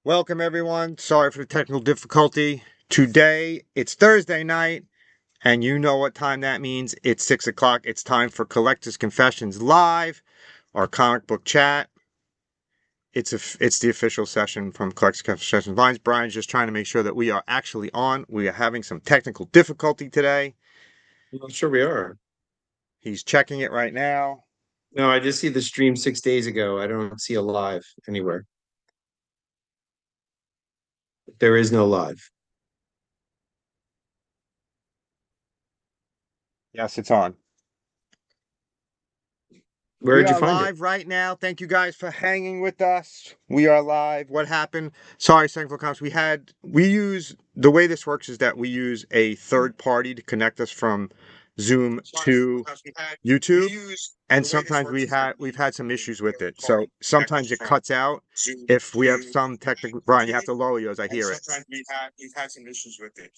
Welcome, everyone. Sorry for the technical difficulty. Today, it's Thursday night, and you know what time that means. It's 6 o'clock. It's time for Collectors Confessions Live, our comic book chat. It's the official session from Collectors Confessions Live. Brian's just trying to make sure that we are actually on. We are having some technical difficulty today. Well, sure we are. He's checking it right now. No, I just see the stream 6 days ago. I don't see a live anywhere. There is no live. Yes, it's on. Where We did you are find it? live right now. Thank you guys for hanging with us. We are live. What happened? Sorry, technical comments. We use the way this works is that we use a third party to connect us from Zoom to YouTube, and sometimes we've had some issues with it. So sometimes it cuts out. If we have some technical, Brian, you have to lower yours. I hear it. We've had some issues with it.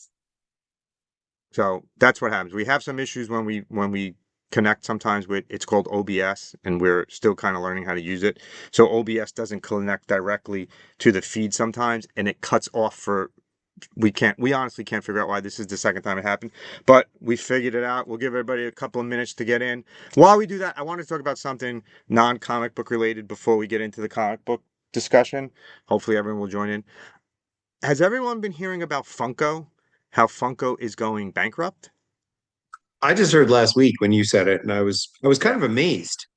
So that's what happens. We have some issues when we connect sometimes with it's called OBS, and we're still kind of learning how to use it. So OBS doesn't connect directly to the feed sometimes, and it cuts off for we honestly can't figure out why. This is the second time it happened, but we figured it out. We'll give everybody a couple of minutes to get in. While we do that, I want to talk about something non-comic book related before we get into the comic book discussion. Hopefully everyone will join in. Has everyone been hearing about Funko? How Funko is going bankrupt? I just heard last week when you said it, and I was kind Yeah. of amazed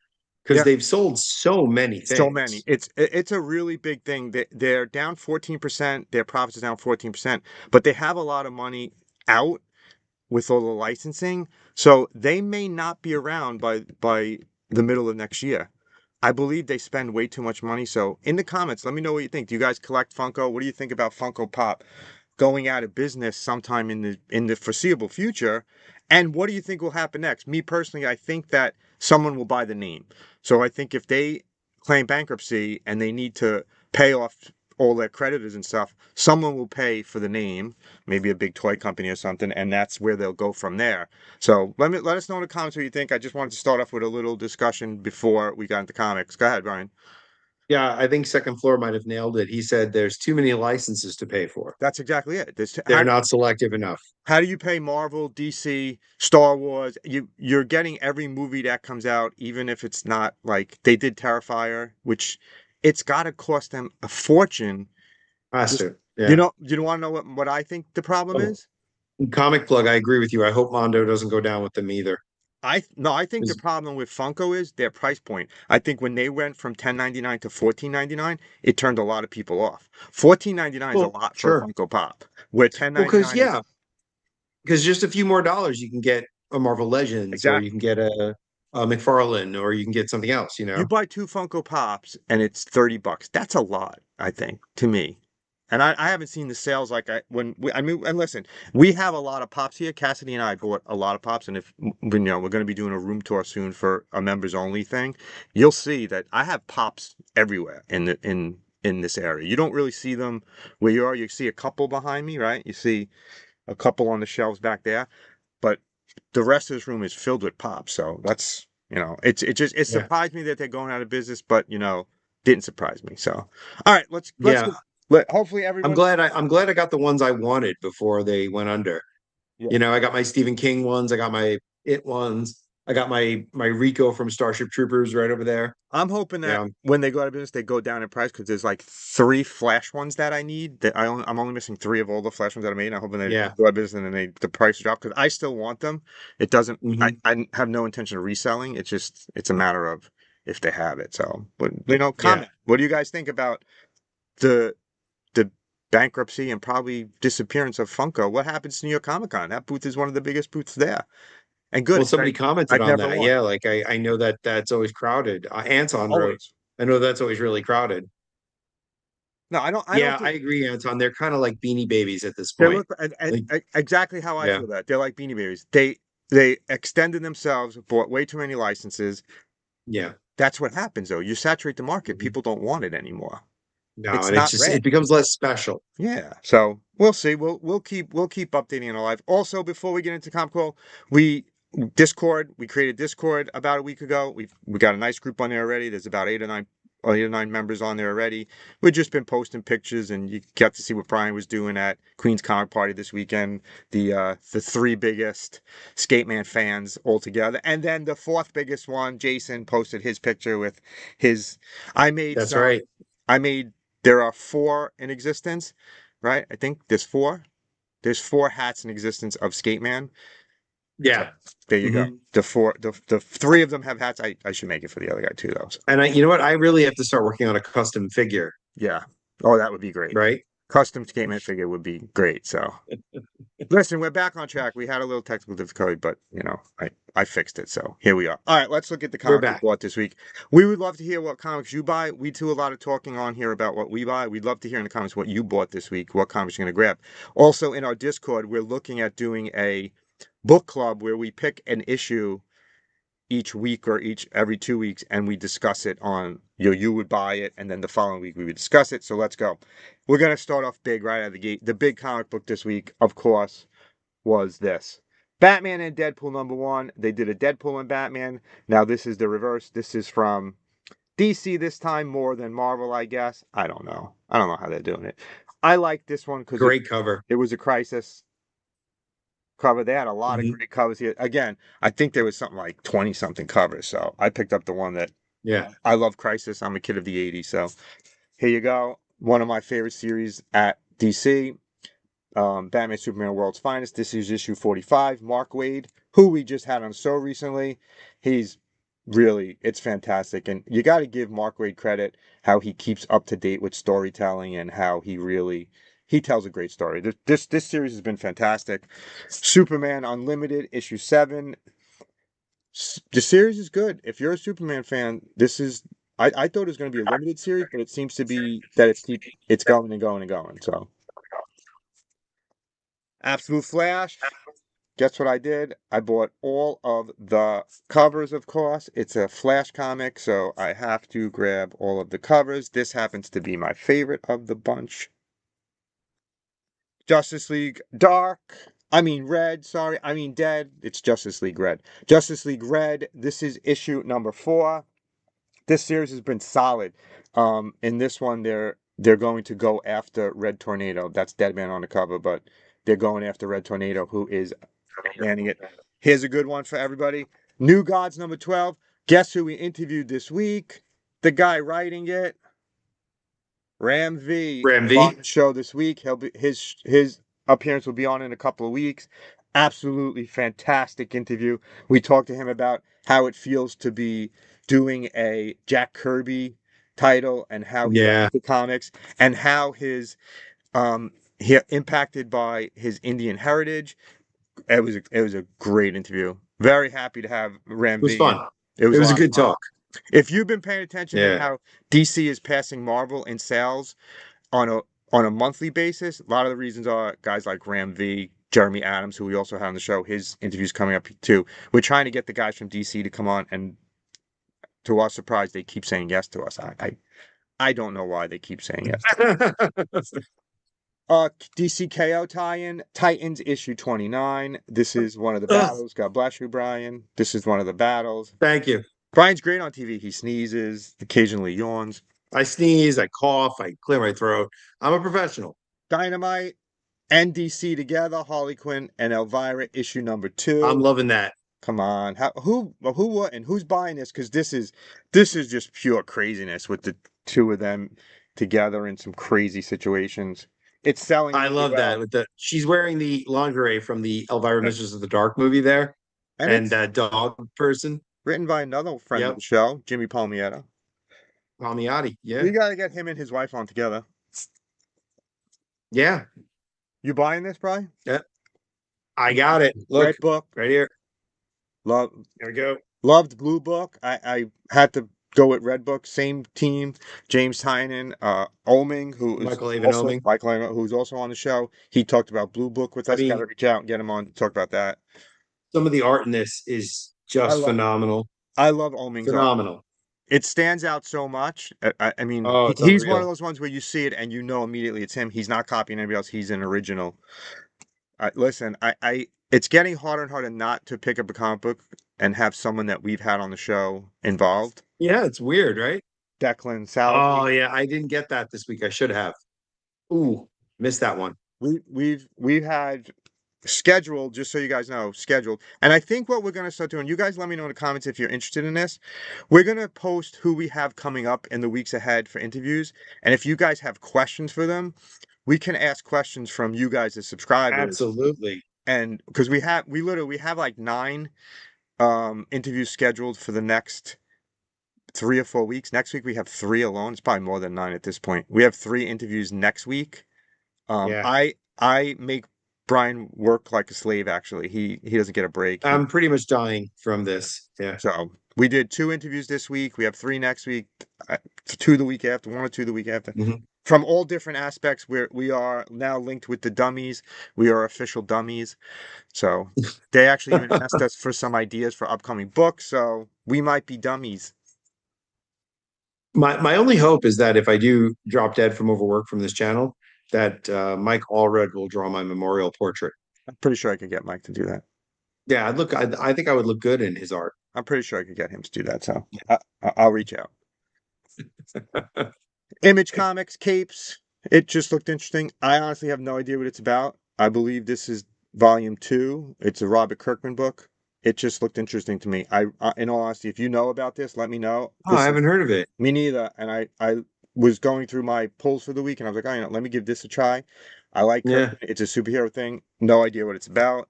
because Yeah. they've sold so many So many. things. It's a really big thing. They're down 14%. Their profits is down 14%, but they have a lot of money out with all the licensing, so they may not be around by the middle of next year. I believe they spend way too much money. So in the comments, let me know what you think. Do you guys collect Funko? What do you think about Funko Pop going out of business sometime in the foreseeable future? And what do you think will happen next? Me personally, I think that someone will buy the name. So I think if they claim bankruptcy and they need to pay off all their creditors and stuff, someone will pay for the name, maybe a big toy company or something, and that's where they'll go from there. So let us know in the comments what you think. I just wanted to start off with a little discussion before we got into comics. Go ahead, Ryan. Yeah, I think Second Floor might have nailed it. He said there's too many licenses to pay for. That's exactly it. They're not selective enough. How do you pay Marvel, DC, Star Wars? You're getting every movie that comes out, even if it's not like they did Terrifier, which it's got to cost them a fortune. Has Just to. Yeah. you don't want to know what I think the problem Oh, is? comic plug, I agree with you. I hope Mondo doesn't go down with them either. I think the 'Cause- problem with Funko is their price point. I think when they went from 10.99 to 14.99, it turned a lot of people off. 14.99 is a Well, lot for a sure. Funko Pop, where Well, because 10.99 is yeah, because just a few more dollars, you can get a Marvel Legends, or you exactly. can get a McFarlane, or you can get something else. You You know? buy two Funko Pops and it's $30. That's a lot, I think, to me. And I haven't seen the sales like I mean, and listen, we have a lot of pops here. Cassidy and I bought a lot of pops, and if we're going to be doing a room tour soon for a members only thing, you'll see that I have pops everywhere in this area. You don't really see them where you are. You see a couple behind me, right? You see a couple on the shelves back there, but the rest of this room is filled with pops. So that's it Yeah. surprised me that they're going out of business, but didn't surprise me. So all right, let's Yeah. get let hopefully I'm everyone. glad I got the ones I wanted before they went under. Yeah. You know, I got my Stephen King ones, I got my It ones, I got my Rico from Starship Troopers right over there. I'm hoping You that know, when they go out of business, they go down in price because there's like three Flash ones that I need. I'm only missing three of all the Flash ones that I made. And I'm hoping they yeah. go out of business and then the price drop because I still want them. It doesn't. Hmm. I have no intention of reselling. It's a matter of if they have it. So, but Yeah. comment. What do you guys think about the the bankruptcy and probably disappearance of Funko? What happens to New York Comic Con? That booth is one of the biggest booths there, and good. Well, 'Cause somebody commented I've on never that. won. Yeah, like I know that that's always crowded. Anton wrote, Always. I know that's always really crowded. No, I don't. I don't Yeah, think. I agree, Anton. They're kind of like Beanie Babies at this They point. look Like, exactly how I yeah. feel that they're like Beanie Babies. They extended themselves, bought way too many licenses. Yeah. That's what happens though. You saturate the market, Mhm. people don't want it anymore. No, It's and it's not just rare. it becomes less special. Yeah. So we'll see. We'll keep updating in our life. Also, before we get into Comp Call, we we created Discord about a week ago. We got a nice group on there already. There's about 8 or 9 all your 9 members on there already. We've just been posting pictures, and you got to see what Brian was doing at Queen's Comic Party this weekend. The 3 biggest Skate Man fans all together, and then the 4th biggest one, Jason posted his picture with his. I made That's some. right. I made. There are 4 in existence, right? I think there's 4. There's 4 hats in existence of Skate Man. So Yeah. there you go. Hmm. The 3 of them have hats. I should make it for the other guy too, though. So, And you know what? I really have to start working on a custom figure, yeah. Oh, that would be great. right? Custom Skateman figure would be great. So listen, we're back on track. We had a little technical difficulty, but I fixed it. So here we are. All right, let's look at the We're comics we back. bought this week. We would love to hear what comics you buy. We do a lot of talking on here about what we buy. We'd love to hear in the comments what you bought this week, what comics you're going to grab. Also, in our Discord, we're looking at doing a book club where we pick an issue each week or every 2 weeks, and we discuss it on you would buy it, and then the following week we would discuss it. So let's go. We're gonna start off big right out of the gate. The big comic book this week, of course, was this. Batman and Deadpool #1. They did a Deadpool and Batman. Now this is the reverse. This is from DC this time more than Marvel, I guess. I don't know. I don't know how they're doing it. I like this one because Great cover. it was a crisis cover. They had a lot of Hmm. great covers here. Again, I think there was something like 20 something covers. So I picked up the one that Yeah. I love Crisis. I'm a kid of the 80s. So here you go. One of my favorite series at DC. Batman Superman World's Finest. This is issue 45. Mark Waid, who we just had on the show recently. He's really, it's fantastic. And you got to give Mark Waid credit how he keeps up to date with storytelling and how he tells a great story. This series has been fantastic. Superman Unlimited, issue 7. The series is good. If you're a Superman fan, this is. I thought it was going to be a limited series, but it seems to be that it's going and going and going. So, Absolute Flash. Guess what I did? I bought all of the covers, of course. It's a Flash comic, so I have to grab all of the covers. This happens to be my favorite of the bunch. Justice League Dark. I mean Red, sorry. I mean Dead. It's Justice League Red. Justice League Red. This is issue #4. This series has been solid. In this one, they're going to go after Red Tornado. That's Deadman on the cover, but they're going after Red Tornado, who is manning it. Here's a good one for everybody. New Gods #12. Guess who we interviewed this week? The guy writing it, Ram V, Ram on V. the show this week. He'll be his appearance will be on in a couple of weeks. Absolutely fantastic interview. We talked to him about how it feels to be doing a Jack Kirby title and how he got Yeah. into comics and how he impacted by his Indian heritage. It was a great interview. Very happy to have Ram It was V in. fun. It It was a was a lot of good fun. talk. If you've been paying attention to Yeah. how DC is passing Marvel in sales on a monthly basis, a lot of the reasons are guys like Ram V, Jeremy Adams, who we also had on the show. His interview's coming up too. We're trying to get the guys from DC to come on, and to our surprise, they keep saying yes to us. I don't know why they keep saying yes. DCKO tie-in, Titans issue 29. This is one of the Ugh, battles. God bless you, Brian. This is one of the battles. thank you. Brian's great on TV. He sneezes, occasionally yawns. I sneeze, I cough, I clear my throat. I'm a professional. Dynamite and DC together. Harley Quinn and Elvira issue I'm #2. loving that. Come on, who what and who's buying this? Because this is just pure craziness with the 2 of them together in some crazy situations. It's selling I really love that. well, With the she's wearing the lingerie from the Elvira Mistress of the Dark movie there, and and it's that dog person. written by another friend of Yep, the show, Jimmy Palmiotti. Palmiotti. We Yeah, got to get him and his wife on together. yeah, You buying this, Brian? yeah. I got it. Look Red Book, right here. love There we go. loved Blue Book. I had to go with Red Book. Same team, James Tynan, Oming, who is Michael Avon also Oming. Michael Amo, who's also on the show. He talked about Blue Book with I us. Got to mean, reach out and get him on to talk about that. some of the art in this is I just love phenomenal. I love Oming's art. Phenomenal. It stands out so much. I mean, Oh, it's he's one of unreal. those ones where you see it and you know immediately it's him. He's not copying anybody else. He's an original. Listen, it's getting harder and harder not to pick up a comic book and have someone that we've had on the show involved. Yeah, it's weird, right? Declan Salvi. Oh yeah, I didn't get that this week. I should have. Ooh, missed that one. We've had scheduled, just so you guys know, scheduled. And I think what we're going to start doing, you guys let me know in the comments if you're interested in this. We're going to post who we have coming up in the weeks ahead for interviews. And if you guys have questions for them, we can ask questions from you guys as subscribers. Absolutely. And because we have like 9 interviews scheduled for the next 3 or 4 weeks. Next week we have 3 alone. It's probably more than 9 at this point. We have 3 interviews next week. Yeah. I make Brian work like a slave. Actually, he doesn't get a break. I'm pretty much dying from this. Yeah. So we did 2 interviews this week. We have 3 next week. 2 the week after. 1 or 2 the week after. Mhm. From all different aspects. We are now linked with the dummies. We are official dummies. So they actually even asked us for some ideas for upcoming books. So we might be dummies. My only hope is that if I do drop dead from overwork from this channel, that Mike Allred will draw my memorial portrait. I'm pretty sure I could get Mike to do that. Yeah, I'd look. I think I would look good in his art. I'm pretty sure I could get him to do that. So I'll reach out. Image Comics, Capes. It just looked interesting. I honestly have no idea what it's about. I believe this is volume 2. It's a Robert Kirkman book. It just looked interesting to me. In all honesty, if you know about this, let me know. Oh, I haven't heard of it. Me neither. And I was going through my pulls for the week, and I was like, let me give this a try. I like Yeah. Kirkman. It's a superhero thing. No idea what it's about.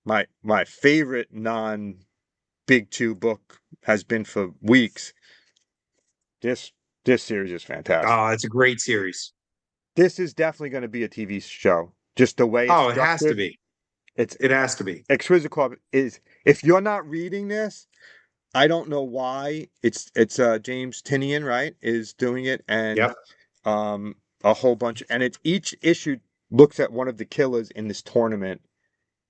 My favorite non Big 2 book has been for weeks. This this series is fantastic. Oh, it's a great series. This is definitely going to be a TV show. Just the way it's Oh, it has to structured. be. It's It has to be. Exquisite Club is. If you're not reading this, I don't know why. It's James Tinian, right, is doing it, and Yep. a whole bunch. And it's each issue looks at one of the killers in this tournament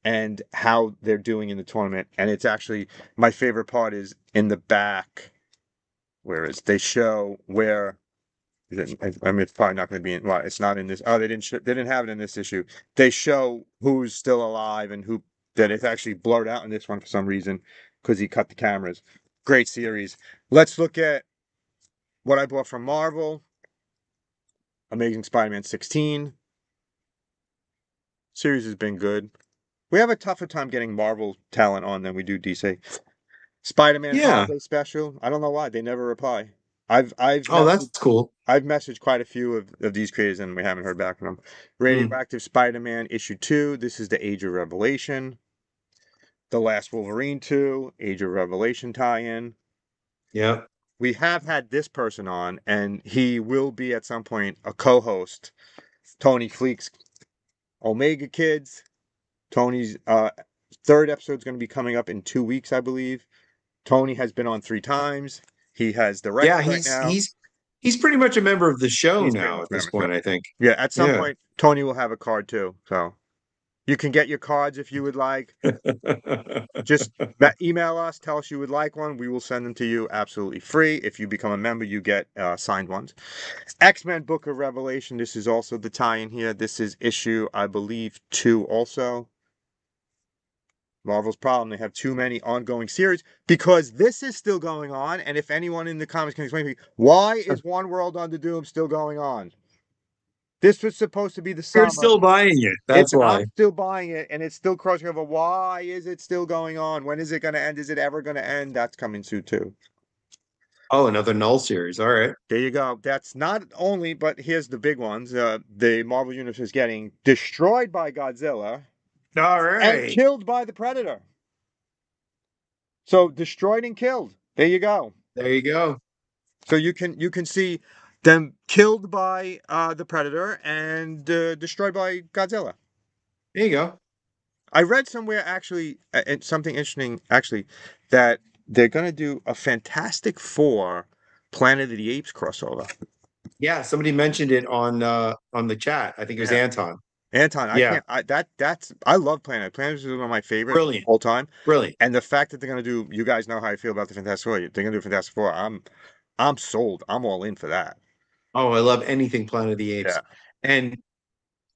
and how they're doing in the tournament. And it's actually my favorite part is in the back, where they show where I mean, it's probably not going to be in. Well, it's not in this. Oh, they didn't have it in this issue. They show who's still alive and who that it's actually blurred out in this one for some reason because he cut the cameras. Great series. Let's look at what I bought from Marvel. Amazing Spider-Man 16. Series has been good. We have a tougher time getting Marvel talent on than we do DC. Spider-Man Yeah. Holiday Special. I don't know why they never reply. I've Oh, that's cool. I've messaged quite a few of these creators and we haven't heard back from them. Mm. Radioactive Spider-Man issue 2. This is the Age of Revelation. The Last Wolverine 2, Age of Revelation tie-in. Yeah. We have had this person on, and he will be at some point a co-host. Tony Fleek's Omega Kids. Tony's 3rd episode is going to be coming up in 2 weeks, I believe. Tony has been on 3 times. He has Yeah, directed right now. he's pretty much a member of the show He's pretty now much at this a member. point, I think. Yeah, at some Yeah. point, Tony will have a card too. So you can get your cards if you would like. Just email us, tell us you would like one. We will send them to you absolutely free. If you become a member, you get signed ones. X-Men Book of Revelation. This is also the tie-in here. This is issue, I believe, 2 also. Marvel's problem, they have too many ongoing series because this is still going on. And if anyone in the comics can explain to me, why is One World Under Doom still going on? This was supposed to be the You're summer. still buying it. That's why. I'm still buying it, and it's still crossing over. Why is it still going on? When is it going to end? Is it ever going to end? That's coming soon too. Oh, another Null series. All right. There you go. That's not only, but here's the big ones. The Marvel Universe is getting destroyed by Godzilla All and right. killed by the Predator. So destroyed and killed. There you go. There you go. So you can see them killed by the Predator and destroyed by Godzilla. There you go. I read somewhere actually something interesting actually that they're going to do a Fantastic Four Planet of the Apes crossover. Yeah, somebody mentioned it on the chat. I think it was Anton. Anton, Yeah. I love Planet. Planet is one of my favorites Brilliant. all time. Brilliant. And the fact that they're going to do, you guys know how I feel about the Fantastic Four. They're going to do Fantastic Four. I'm sold. I'm all in for that. Oh, I love anything Planet of the Apes. Yeah. And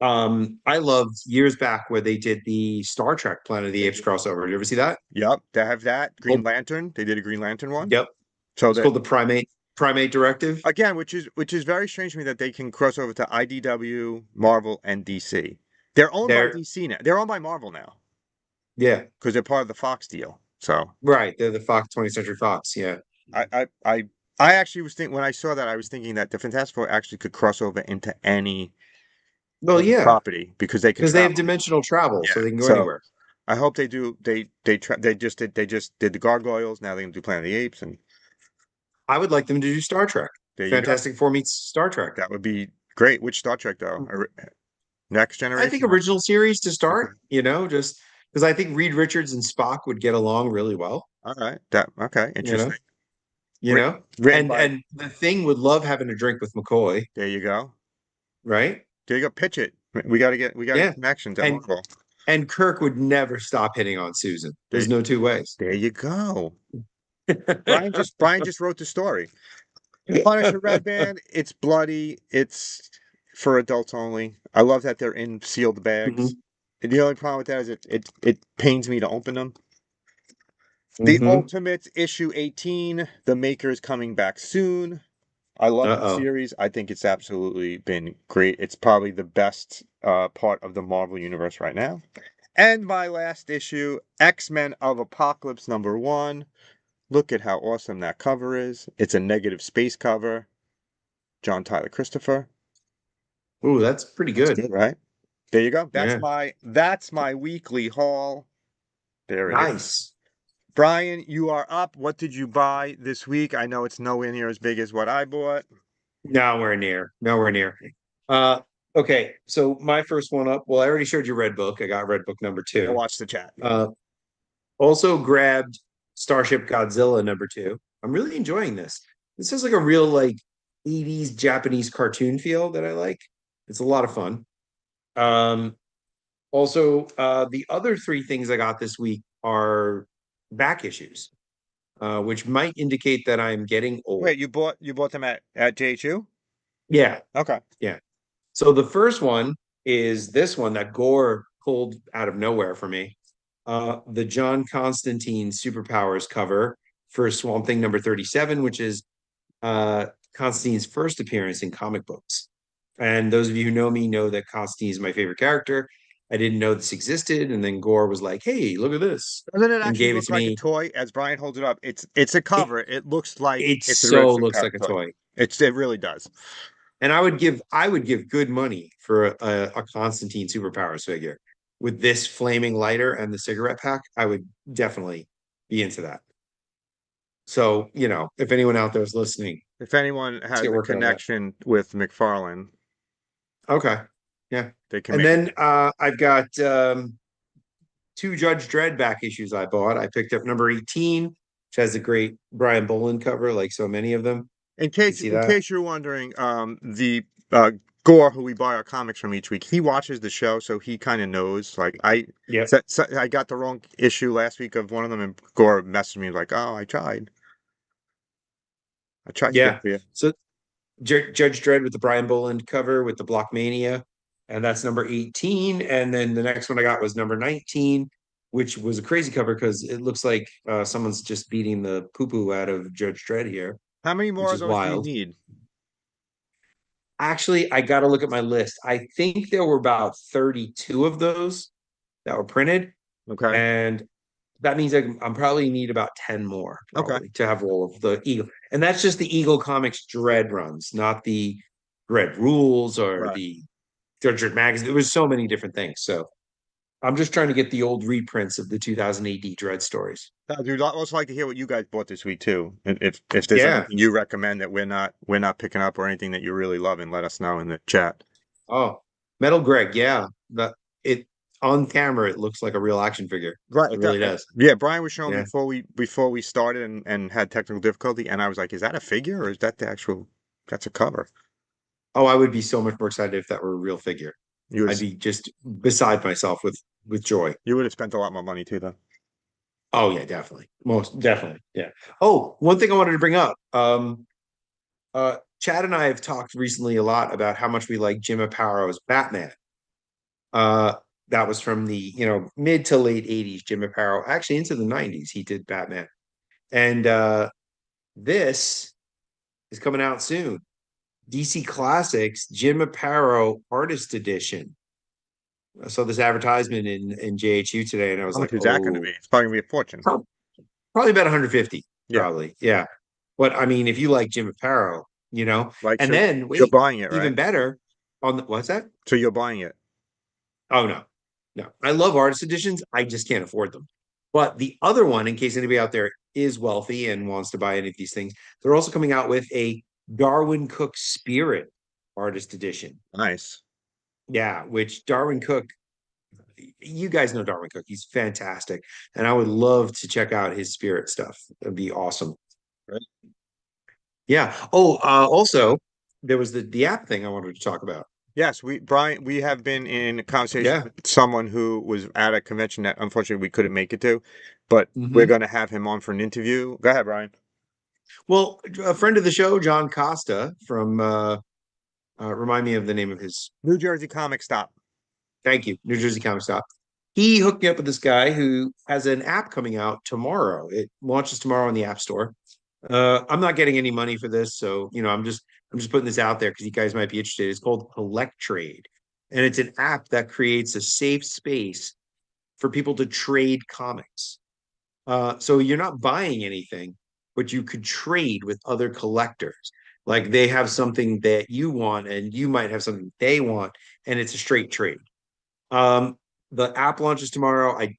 I loved years back where they did the Star Trek Planet of the Apes crossover. Did you ever see that? Yep, they have that. Green Oh, Lantern. They did a Green Lantern one. yep. So It's that called the Primate. Primate Directive. Again, which is very strange to me that they can cross over to IDW, Marvel, and DC. They're owned by They're DC now. They're owned by Marvel now yeah, because they're part of the Fox deal. So right. They're the Fox 20th Century Fox. Yeah. I I I, I actually was thinking when I saw that I was thinking that the Fantastic Four actually could cross over into Well, any yeah, property because they can because they have travel. dimensional travel, Yeah. so they can go So anywhere. I hope they do. They just did the Gargoyles. Now they can do Planet of the Apes, and I would like them to do Star Trek. there you go. Fantastic Four meets Star Trek. That would be great. Which Star Trek though? Next I think Generation? original series to Okay. start, just because I think Reed Richards and Spock would get along really well, All right. That okay. you know, Interesting. you Writ- know, Written and by. and the Thing would love having a drink with McCoy, There you go. right? There you go. Pitch it. We got to get Yeah, connections at and Marvel. and Kirk would never stop hitting on Susan. There There's you, no two ways. there you go. Brian just wrote the story. Punisher Red Band. It's bloody. It's for adults only. I love that they're in sealed bags. Hmm. And the only problem with that is it pains me to open them. The Hmm. Ultimates issue 18. The Maker's coming back soon. I love the Uh-oh. series. I think it's absolutely been great. It's probably the best part of the Marvel universe right now. And my last issue, X-Men of Apocalypse #1. Look at how awesome that cover is. It's a negative space cover. John Tyler Christopher. Ooh, that's pretty That's good. good, right? There you go. That's Yeah. my weekly haul. There it is. Nice. Brian, you are up. What did you buy this week? I know it's nowhere near as big as what I bought. Nowhere near. Nowhere near. Uh, okay. So my first one up. Well, I already showed you Red Book. I got Red Book number I two. watched the chat. Uh, Also grabbed Starship Godzilla #2. I'm really enjoying this. This is like a real like 80s Japanese cartoon feel that I like. It's a lot of fun. Um, the other three things I got this week are back issues, which might indicate that I'm getting old. Wait, you bought them at JHU? Yeah, Okay. yeah. So the first one is this one that Gore pulled out of nowhere for me. The John Constantine Superpowers cover for Swamp Thing #37, which is Constantine's first appearance in comic books. And those of you who know me know that Constantine is my favorite character. I didn't know this existed, and then Gore was like, "Hey, look at this," Doesn't it and actually gave it look to like a me. toy? As Brian holds it up, it's a It cover. It looks like it it's a real so looks superpower like a toy. toy. It really does. And I would give good money for a Constantine Superpowers figure. With this flaming lighter and the cigarette pack, I would definitely be into that. So, if anyone out there is listening, If anyone let's has get a working on that. connection with McFarlane, Okay. Yeah. they can And make it. then I've got two Judge Dredd back issues I bought. I picked up number 18, which has a great Brian Boland cover, like so many of them. In You can case see in that. case you're wondering, the Gore, who we buy our comics from each week, he watches the show, so he kind of knows. Like Yep. I got the wrong issue last week of one of them, and Gore messaged me like, "Oh, I tried to get Yeah. it for you." So Judge Dredd with the Brian Boland cover with the Blockmania, and that's number 18. And then the next one I got was number 19, which was a crazy cover because it looks like someone's just beating the poo poo out of Judge Dredd here, How many more which of is those do you wild. need? Actually, I got to look at my list. I think there were about 32 of those that were printed, Okay. and that means I'm probably need about 10 more Okay. probably to have all of the Eagle. And that's just the Eagle Comics Dread runs, not the Dread Rules or Right. the Dread Magazine. There was so many different things. So I'm just trying to get the old reprints of the 2000 AD Dread stories. Dude, I'd also like to hear what you guys bought this week too. If there's Yeah. anything you recommend that we're not picking up or anything that you really love, and let us know in the chat. Oh, Metal Greg. Yeah. It on camera, it looks like a real action figure. Right. It really does. Yeah, Brian was showing me Yeah. before we started and had technical difficulty, and I was like, "Is that a figure or is that the actual? That's a cover." Oh, I would be so much more excited if that were a real figure. You would I'd be just beside myself with joy. you would have spent a lot more money too, though. Oh yeah, definitely. Most definitely. Yeah. Oh, one thing I wanted to bring up. Chad and I have talked recently a lot about how much we like Jim Apato's Batman. Uh, that was from the, mid to late 80s, Jim Aparo, actually into the 90s, he did Batman. And this is coming out soon. DC Classics Jim Aparo Artist Edition. I saw this advertisement in JHU today, and I was How much like, is that going to be? oh, It's probably going to be a fortune. probably about 150, Yeah. probably. Yeah. But I mean, if you like Jim Aparo, Like, and so then you're wait, buying it, right? even better on what's that? So you're buying it. Oh no, no. I love artist editions. I just can't afford them. But the other one, in case anybody out there is wealthy and wants to buy any of these things, they're also coming out with a Darwin Cook Spirit artist edition. Nice. Yeah, which Darwin Cook, you guys know Darwin Cook. He's fantastic. And I would love to check out his spirit stuff. That'd be awesome. Right. Yeah. Oh, also, there was the app thing I wanted to talk about. Yes, Brian, we have been in conversation Yeah. with someone who was at a convention that unfortunately we couldn't make it to, but we're Hmm. going to have him on for an interview. Go ahead, Brian. Well, a friend of the show, John Costa from remind me of the name of his. New Jersey Comic Stop. Thank you, New Jersey Comic Stop. He hooked me up with this guy who has an app coming out tomorrow. It launches tomorrow in the App Store. I'm not getting any money for this, so I'm just putting this out there because you guys might be interested. It's called Collect Trade, and it's an app that creates a safe space for people to trade comics. So you're not buying anything, but you could trade with other collectors. Like they have something that you want, and you might have something they want, and it's a straight trade. Um, the app launches tomorrow. I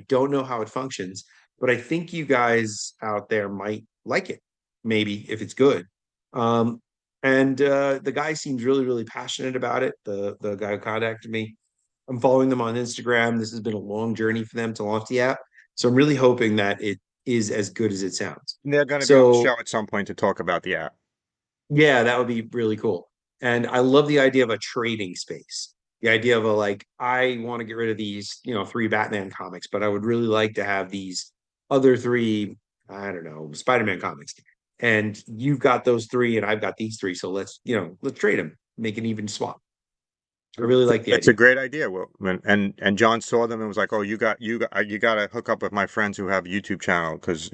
don't know how it functions, but I think you guys out there might like it, maybe if it's good. Um, and the guy seems really, really passionate about it. The guy who contacted me. I'm following them on Instagram. This has been a long journey for them to launch the app. So I'm really hoping that it is as good as it sounds. And they're going to be on the So show at some point to talk about the app. yeah, that would be really cool. And I love the idea of a trading space. The idea of a like, I want to get rid of these, three Batman comics, but I would really like to have these other three, I don't know, Spider-Man comics. And you've got those three, and I've got these three. So let's trade them, make an even swap. I really like the It's a idea. great idea. Well, and John saw them and was like, "Oh, you got to hook up with my friends who have a YouTube channel because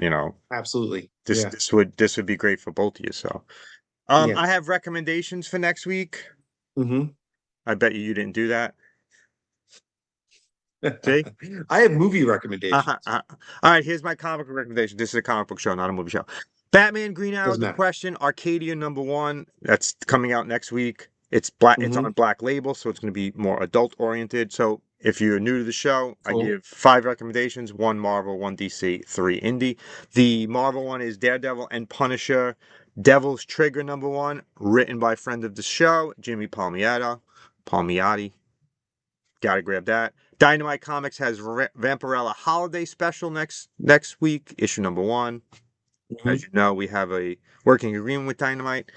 Absolutely. this Yeah. this would be great for both of you." So, Yeah. I have recommendations for next week. Hmm. I bet you didn't do that. See? I have movie recommendations. All right, here's my comic book recommendation. This is a comic book show, not a movie show. Batman Green Arrow, Doesn't The matter. Question, Arcadia #1. That's coming out next week. It's black. It's Hmm. on Black Label, so it's going to be more adult oriented. So if you're new to the show, I Cool. give 5 recommendations: 1 Marvel, 1 DC, 3 indie. The Marvel one is Daredevil and Punisher. Devil's Trigger #1, written by friend of the show, Jimmy Palmiotti. Gotta grab that. Dynamite Comics has Vampirella Holiday Special next week, issue #1. As Hmm. you know, we have a working agreement with Dynamite.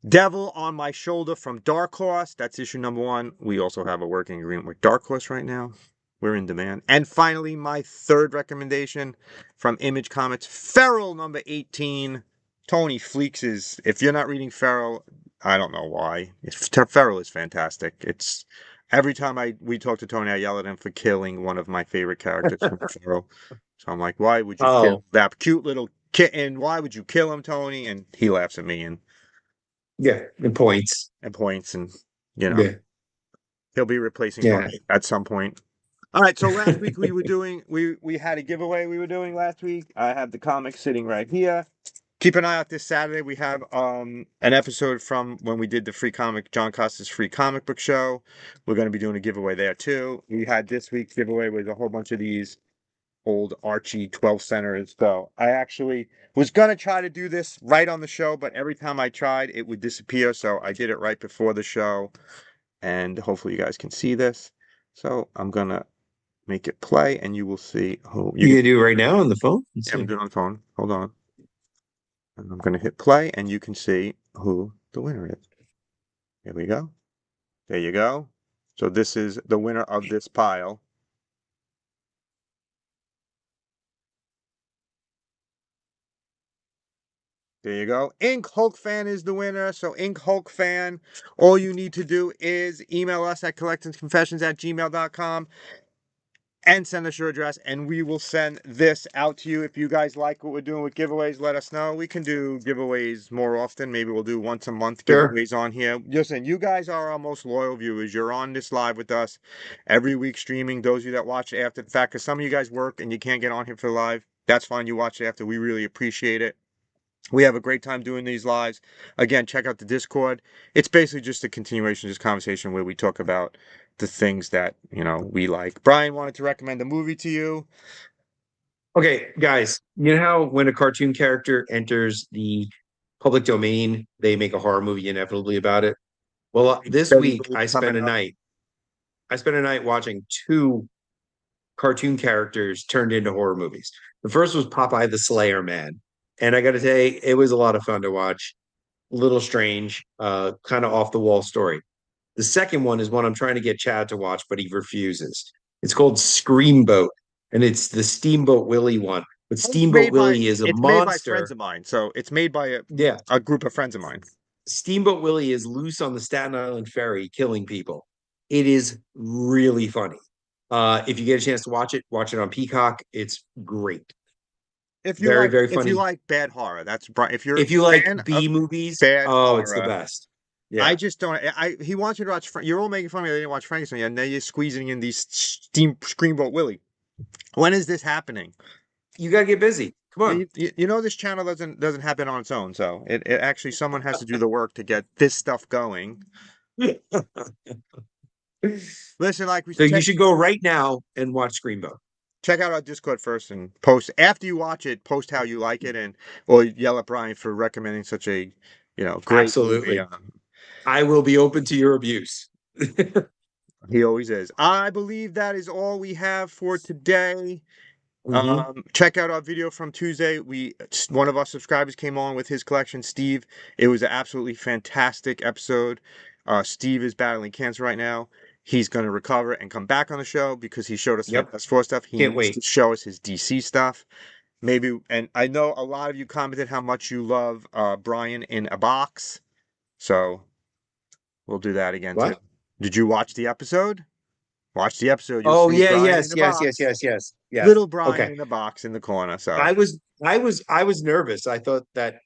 Devil on My Shoulder from Dark Horse. That's issue #1. We also have a working agreement with Dark Horse right now. We're in demand. And finally, my third recommendation from Image Comics, Feral #18. Tony Fleeks is, if you're not reading Feral, I don't know why. Feral is fantastic. It's every time we talk to Tony, I yell at him for killing one of my favorite characters from Feral. So I'm like, why would you kill Oh, that cute little kitten? Why would you kill him, Tony? And he laughs at me yeah. The points. and points, and you know Yeah. he'll be replacing Yeah. Tony at some point. All right, so last week we had a giveaway we were doing last week. I have the comic sitting right here. Keep an eye out this Saturday. We have an episode from when we did the free comic John Costa's free comic book show. We're going to be doing a giveaway there too. We had this week's giveaway with a whole bunch of these old Archie 12 centers. So I actually was going to try to do this right on the show, but every time I tried, it would disappear. So I did it right before the show, and hopefully you guys can see this. So I'm going to make it play, and you will see who you You can. gonna do it right now on the phone? Let's Yeah, I'm see. doing it on the phone. Hold on. And I'm going to hit play, and you can see who the winner is. Here we go. There you go. So this is the winner of this pile. There you go. Ink Hulk Fan is the winner. So Ink Hulk Fan, all you need to do is email us at collectorsconfessions@gmail.com and send us your address, and we will send this out to you. If you guys like what we're doing with giveaways, let us know. We can do giveaways more often. Maybe we'll do once a month Sure. giveaways on here. Listen, you guys are our most loyal viewers. You're on this live with us every week streaming. Those of you that watch it after the fact, because some of you guys work and you can't get on here for live, that's fine. You watch it after. We really appreciate it. We have a great time doing these lives. Again, check out the Discord. It's basically just a continuation of this conversation where we talk about the things that, we like. Brian wanted to recommend a movie to you. Okay, guys, you know how when a cartoon character enters the public domain, they make a horror movie inevitably about it? Well, this week Coming up. I spent a night watching two cartoon characters turned into horror movies. The first was Popeye the Slayer Man. And I got to say, it was a lot of fun to watch. A little strange, kind of off the wall story. The second one is one I'm trying to get Chad to watch, but he refuses. It's called Screamboat, and it's the Steamboat Willie one. But Steamboat Willie is a It's made by friends monster. of mine, so it's made by Yeah, a group of friends of mine. Steamboat Willie is loose on the Staten Island ferry killing people. It is really funny. If you get a chance to watch it on Peacock. It's great. Very, very If you funny. like bad horror, that's if you're If you a like fan of B movies, bad oh, it's the horror. best. I Yeah. just don't. He wants you to watch. You're all making fun of me. I didn't watch Frankenstein yet. And now you're squeezing in these Screamboat Willie. When is this happening? You gotta get busy. Come on. This channel doesn't happen on its own. So it actually someone has to do the work to get this stuff going. Listen, like we So you should go right now and watch Screamboat. check out our Discord first and post after you watch it. Post how you like it or yell at Brian for recommending such a great movie. Absolutely. I will be open to your abuse. He always is. I believe that is all we have for today. Check out our video from Tuesday. One of our subscribers came on with his collection, Steve. It was an absolutely fantastic episode. Steve is battling cancer right now. He's going to recover and come back on the show because he showed us Yep. Fantastic Four stuff. He Can't needs wait. to show us his DC stuff. Maybe, and I know a lot of you commented how much you love Brian in a box. So we'll do that again too. What? Did you watch the episode? Watch the episode. You'll Oh see yeah, Brian yes, in a yes, box. yes, yes, yes, yes. Little Brian Okay. in a box in the corner. So I was nervous. I thought that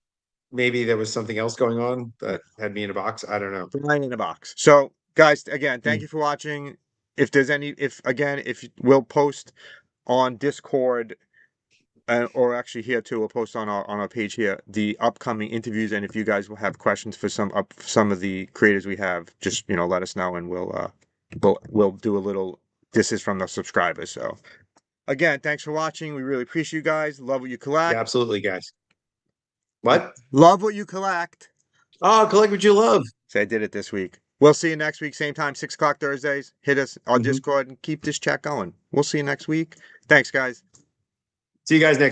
maybe there was something else going on that had me in a box. I don't know. Brian in a box. So guys, again, thank you for watching. If there's any, if we'll post on Discord, or actually here too, we'll post on our page here the upcoming interviews. And if you guys will have questions for some of the creators we have, just let us know, and we'll do a little. This is from the subscribers. So again, thanks for watching. We really appreciate you guys. Love what you collect. Yeah, absolutely, guys. What? Love what you collect. Oh, collect what you love. So I did it this week. We'll see you next week, same time, 6 o'clock Thursdays. Hit us on Discord and keep this chat going. We'll see you next week. Thanks, guys. See you guys next